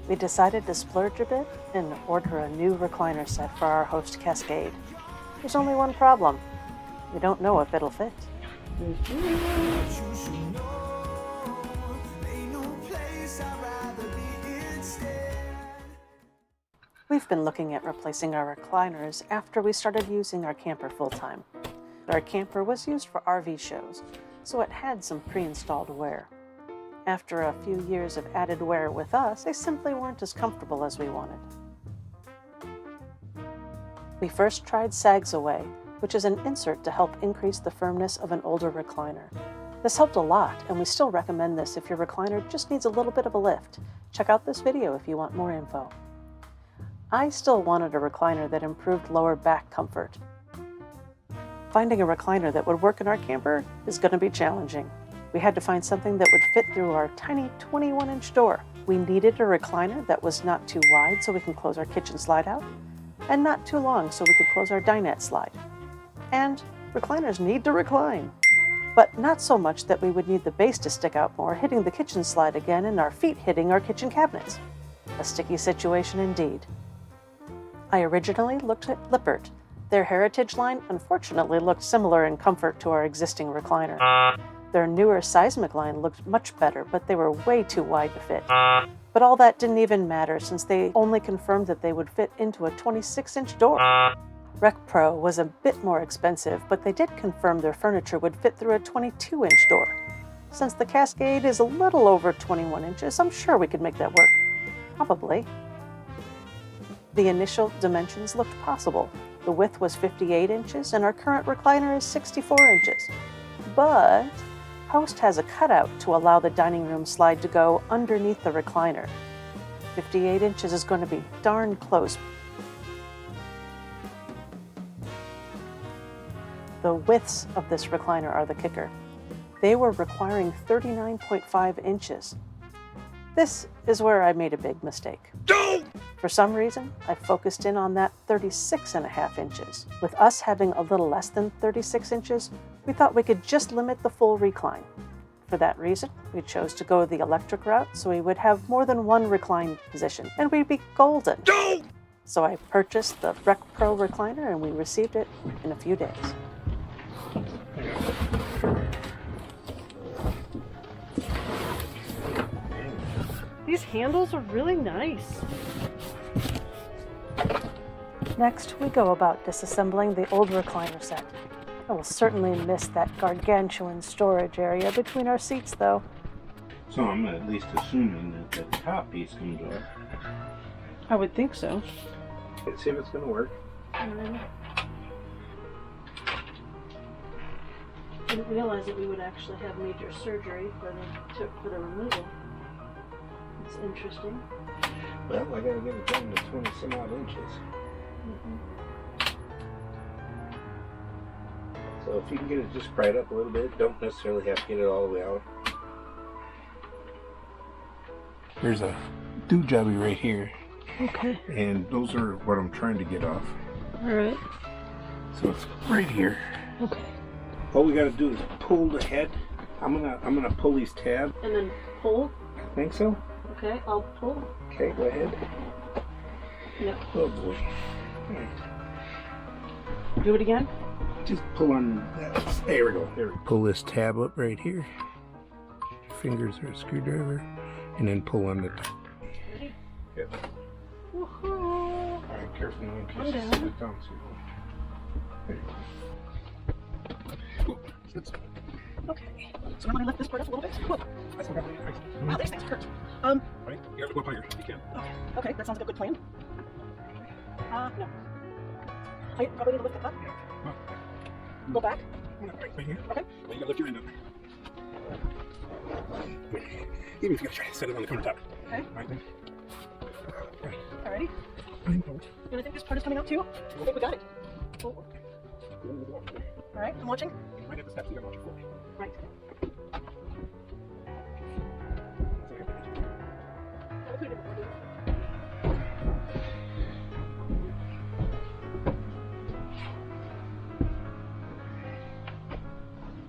we decided to splurge a bit and order a new recliner set for our Host Cascade. There's only one problem. We don't know if it'll fit. We've been looking at replacing our recliners after we started using our camper full-time. Our camper was used for RV shows, so it had some pre-installed wear. After a few years of added wear with us, they simply weren't as comfortable as we wanted. We first tried Sags Away, which is an insert to help increase the firmness of an older recliner. This helped a lot, and we still recommend this if your recliner just needs a little bit of a lift. Check out this video if you want more info. I still wanted a recliner that improved lower back comfort. Finding a recliner that would work in our camper is going to be challenging. We had to find something that would fit through our tiny 21-inch door. We needed a recliner that was not too wide so we can close our kitchen slide out, and not too long so we could close our dinette slide. And recliners need to recline, but not so much that we would need the base to stick out more, hitting the kitchen slide again and our feet hitting our kitchen cabinets. A sticky situation indeed. I originally looked at Lippert. Their Heritage line unfortunately looked similar in comfort to our existing recliner. Their newer Seismic line looked much better, but they were way too wide to fit. But all that didn't even matter since they only confirmed that they would fit into a 26-inch door. RecPro was a bit more expensive, but they did confirm their furniture would fit through a 22-inch door. Since the Cascade is a little over 21 inches, I'm sure we could make that work. Probably. The initial dimensions looked possible. The width was 58 inches, and our current recliner is 64 inches. But Host has a cutout to allow the dining room slide to go underneath the recliner. 58 inches is going to be darn close. The widths of this recliner are the kicker. They were requiring 39.5 inches. This is where I made a big mistake. For some reason, I focused in on that 36.5 inches. With us having a little less than 36 inches, we thought we could just limit the full recline. For that reason, we chose to go the electric route so we would have more than one recline position, and we'd be golden. So I purchased the RecPro recliner and we received it in a few days. These handles are really nice. Next, we go about disassembling the old recliner set. I will certainly miss that gargantuan storage area between our seats, though. So I'm at least assuming that the top piece comes off. I would think so. Let's see if it's going to work. Didn't realize that we would actually have major surgery for the removal. It's interesting. Well, I gotta get it down to 20 some odd inches. So if you can get it just pried up a little bit, don't necessarily have to get it all the way out. There's a doojobby right here. Okay. And those are what I'm trying to get off. Alright. So it's right here. Okay. All we gotta do is pull the head. I'm gonna pull these tabs. And then pull? Think so? Okay, I'll pull. Okay, go ahead. Yep. Oh boy. Right. Do it again? Just pull on that. There we go. There we go. Pull this tab up right here. Fingers are a screwdriver. And then pull on the top. Ready? Yep. Woohoo! Alright, careful now in case I'm you down. sit it down too low. There you go. Ooh, that's Okay. So I'm gonna lift this part up a little bit. Whoa. That's okay. Wow, these things hurt. Right? You have to go up higher if you can. Okay, that sounds like a good plan. No. I probably need to lift it up. Go back. Right here? Okay. Well, you gotta lift your end up. Even if you gotta try to set it on the countertop. Okay. Right then. Right. Alrighty. Fine, hold. And I think this part is coming out too. I think we got it. Oh. Alright, I'm watching. You might have the steps you gotta watch it for. Right.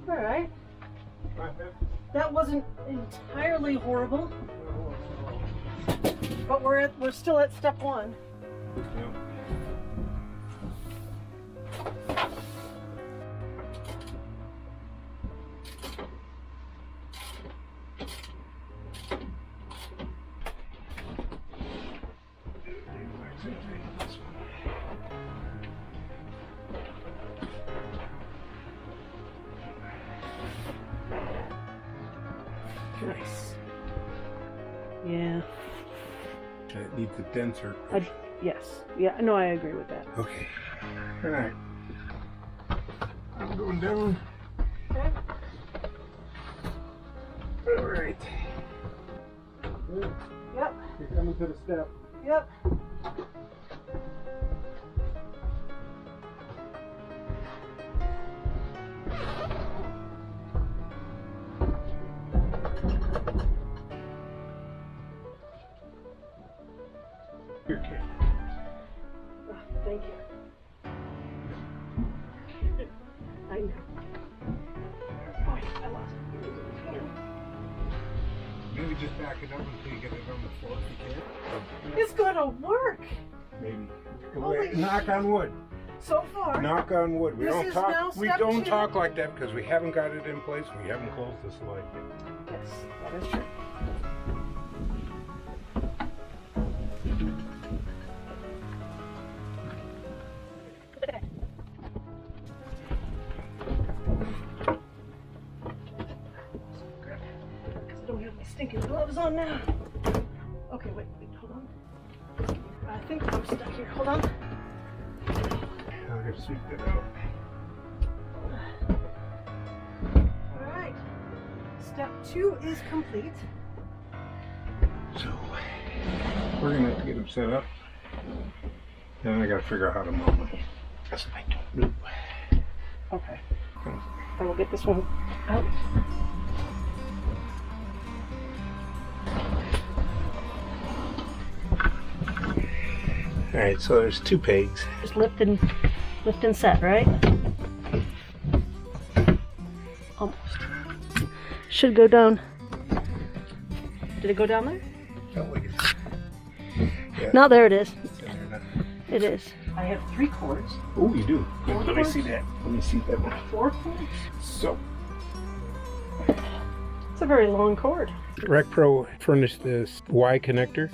Alright. That wasn't entirely horrible. But we're still at step 1. Yeah. Nice. Yeah. It needs a denser. Yes. Yeah. No, I agree with that. Okay. All right. I'm going down. Okay. All right. Good. Yep. You're coming to the step. Yep. Here, kid. Oh, thank you. I know. Oh, I lost it. Maybe just back it up until you get it on the floor if you can. It's gonna work. Maybe. Holy Wait, knock on wood. So far. Knock on wood. We This don't is now talk. We step don't 2. talk like that because we haven't got it in place. We haven't closed the slide yet. Yes, that is true. Because I don't have my stinking gloves on now. Okay, wait, hold on. I think I'm stuck here. Hold on. I'll have to sweep that out. All right. Step 2 is complete. So we're gonna have to get them set up. Then I gotta figure out how to mount them. That's what I don't do. Okay. I will get this one out. All right, so there's 2 pegs. Just lift and set, right? Almost. Should go down. Did it go down there? Oh, wait. Yeah. No, there it is. It's in there now. It is. I have 3 cords. Oh, you do. Four Let me cords? see that. Let me see that one. 4 cords? So, It's a very long cord. RecPro furnished this Y connector,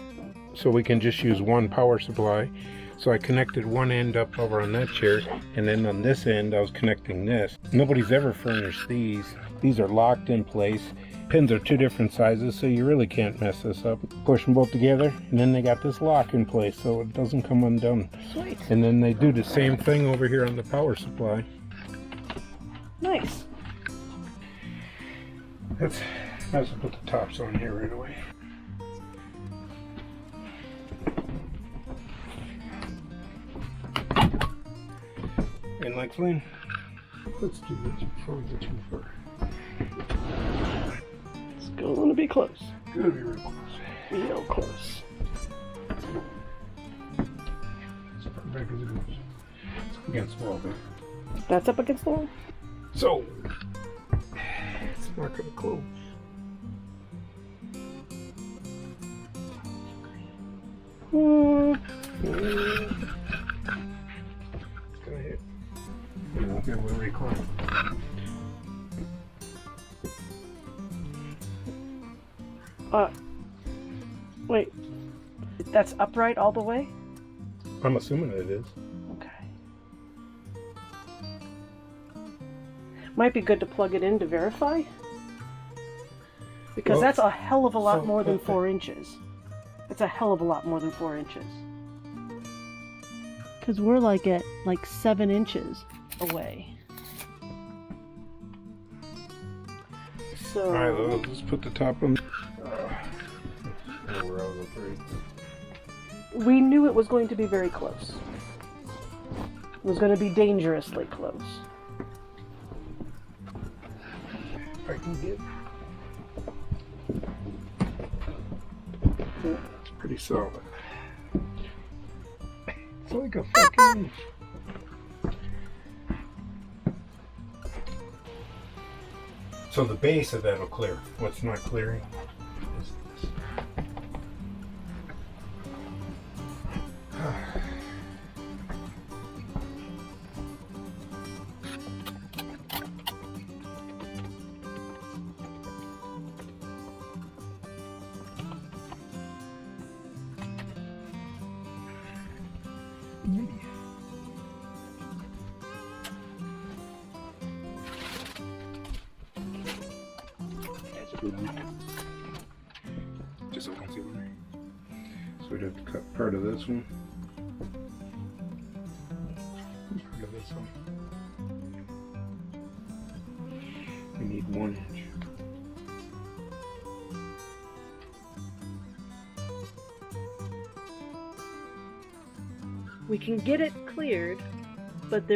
so we can just use one power supply. So I connected one end up over on that chair, and then on this end I was connecting this. Nobody's ever furnished these. These are locked in place. Pins are 2 different sizes, so you really can't mess this up. Push them both together, and then they got this lock in place, so it doesn't come undone. Sweet. And then they do the same thing over here on the power supply. Nice. Let's put the tops on here right away. And like Flynn, let's do this before we get too far. It's going to be close. Gotta be real close. Real close. As far back as it goes. It's against the wall there. That's up against the wall? So, it's not gonna close. It's gonna hit. It won't be able to recline. Wait. That's upright all the way? I'm assuming it is. Okay. Might be good to plug it in to verify. Because Well, that's a hell of a lot so- more than 4 inches. That's a hell of a lot more than 4 inches. Because we're like at like 7 inches away. So Alright, well, let's put the top on. Where I was afraid. we knew it was going to be very close. It was going to be dangerously close. If I can get. It's pretty solid. It's like a fucking. So the base of that'll clear. What's not clearing is this. Just so we can see one. So we'd have to cut part of this one. Part of this one. We need 1 inch. We can get it cleared, but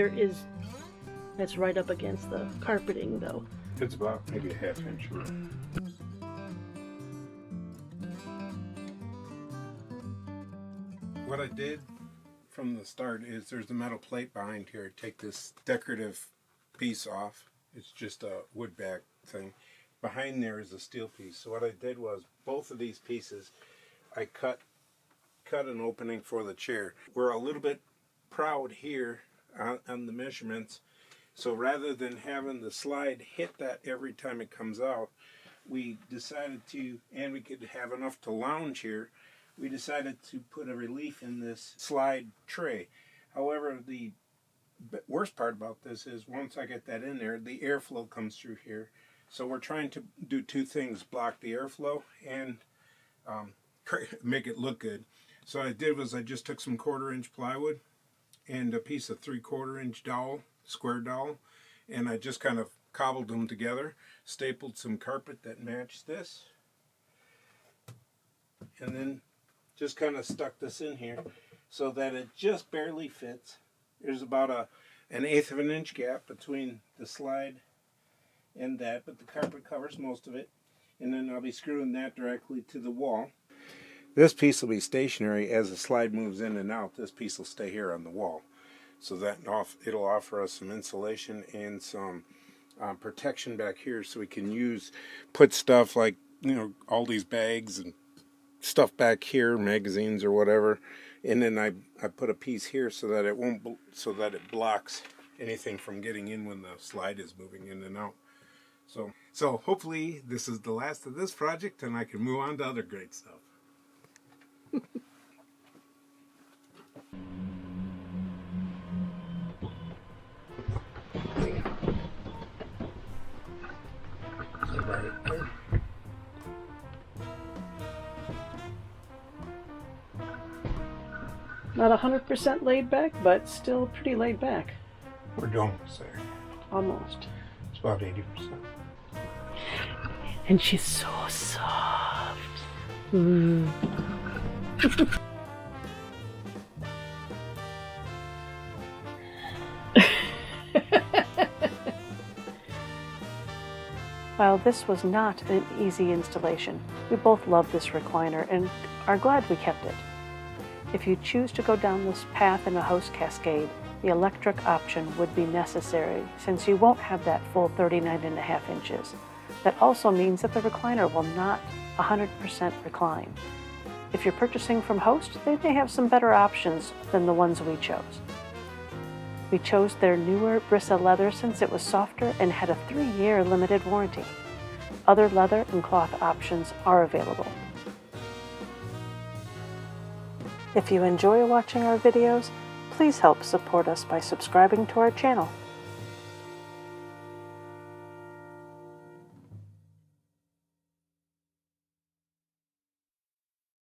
that's right up against the carpeting though. It's about maybe a 1/2 inch. What I did from the start is there's a metal plate behind here. Take this decorative piece off. It's just a wood back thing. Behind there is a steel piece. So what I did was both of these pieces, I cut an opening for the chair. We're a little bit proud here on the measurements. So rather than having the slide hit that every time it comes out, we decided to, and we could have enough to lounge here, we decided to put a relief in this slide tray. However, the worst part about this is once I get that in there, the airflow comes through here. So we're trying to do 2 things, block the airflow and make it look good. So what I did was I just took some 1/4 inch plywood and a piece of 3/4 inch dowel, square dowel, and I just kind of cobbled them together, stapled some carpet that matched this, and then just kind of stuck this in here so that it just barely fits. There's about an 1/8 of an inch gap between the slide and that, but the carpet covers most of it, and then I'll be screwing that directly to the wall. This piece will be stationary as the slide moves in and out. This piece will stay here on the wall, so that it'll offer us some insulation and some protection back here, so we can put stuff like, you know, all these bags and stuff back here, magazines or whatever, and then I put a piece here so that it blocks anything from getting in when the slide is moving in and out. So hopefully this is the last of this project and I can move on to other great stuff. Not 100% laid back, but still pretty laid back. We're almost there. Almost. It's about 80%. And she's so soft. While this was not an easy installation, we both love this recliner and are glad we kept it. If you choose to go down this path in a Host Cascade, the electric option would be necessary since you won't have that full 39.5 inches. That also means that the recliner will not 100% recline. If you're purchasing from Host, they may have some better options than the ones we chose. We chose their newer Brissa leather since it was softer and had a 3-year limited warranty. Other leather and cloth options are available. If you enjoy watching our videos, please help support us by subscribing to our channel.